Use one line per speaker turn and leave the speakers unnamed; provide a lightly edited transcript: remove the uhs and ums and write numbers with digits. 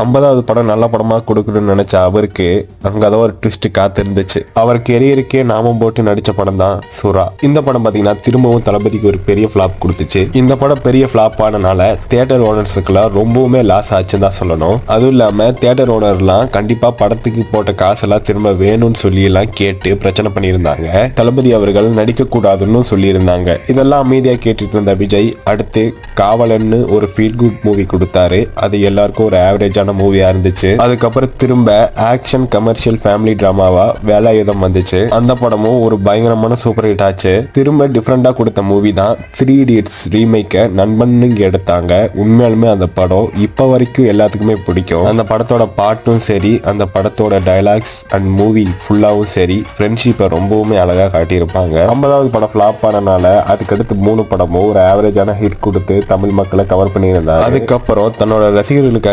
50வது படம் நல்ல படமா கொடுக்கணும்னு நினைச்ச அவருக்கு அங்கதான் ஒரு ட்விஸ்ட் காத்திருந்துச்சு. அவர் கெரியருக்கே நாமம் போட்டு நடிச்ச படம் தான் சுறா. இந்த படம் பாத்தீங்கன்னா திரும்பவும் தளபதிக்கு ஒரு பெரிய ஃபிளாப் கொடுத்துச்சு. இந்த படம் பெரிய ஃபிளாப் ஆனனால தியேட்டர் ஓனர்ஸுக்குலாம் ரொம்பவுமே லாஸ் ஆச்சுன்னு தான் சொல்லணும். அதுவும் இல்லாம தியேட்டர் ஓனர்லாம் கண்டிப்பா படத்துக்கு போட்ட காசெல்லாம் திரும்ப வேணும்னு சொல்லி எல்லாம் கேட்டு பிரச்சனை பண்ணியிருந்தாங்க. தளபதி அவர்கள் நடிக்க கூடாதுன்னு சொல்லியிருந்தாங்க. இதெல்லாம் அமைதியா கேட்டுட்டு இருந்த விஜய் அடுத்து காவலன்னு ஒரு ஃபீல் குட் மூவி கொடுத்தாரு. அது எல்லாருக்கும் ஒரு ஆவரேஜான மூவியா இருந்துச்சு. அதுக்கப்புறம் திரும்ப ஆக்ஷன் கமர்ஷியல் ஃபேமிலி டிராமாவா வேலாயுதம் வந்துச்சு. அந்த படமும் ஒரு பயங்கரமான சூப்பர் ஹிட் ஆச்சு. திரும்ப டிஃப்ரெண்டா கொடுத்த மூவி தான் 3 Idiots ரீமேக்க நண்பன்னு எடுத்தாங்க. உண்மையாலுமே அந்த படம் இப்ப வரைக்கும் எல்லாத்துக்குமே பிடிக்கும். அந்த படத்தோட பாட்டும் சரி, அந்த படத்தோட டைலாக்ஸ் அண்ட் மூவி ஃபுல்லாவும் சரி, ஃப்ரெண்ட்ஷிப்பை ரொம்பவுமே அழகா காட்டியிருப்பாங்க. 50வது படம் ஃபிளாப் ஆனனால அதுக்கடுத்து 3 படமும் ஒரு ஆவரேஜான ஹிட் கொடுத்து தமிழ் மக்களை கவர் பண்ணியிருந்தாங்க. அதுக்கப்புறம் தன்னோட ரசிகர்களுக்காக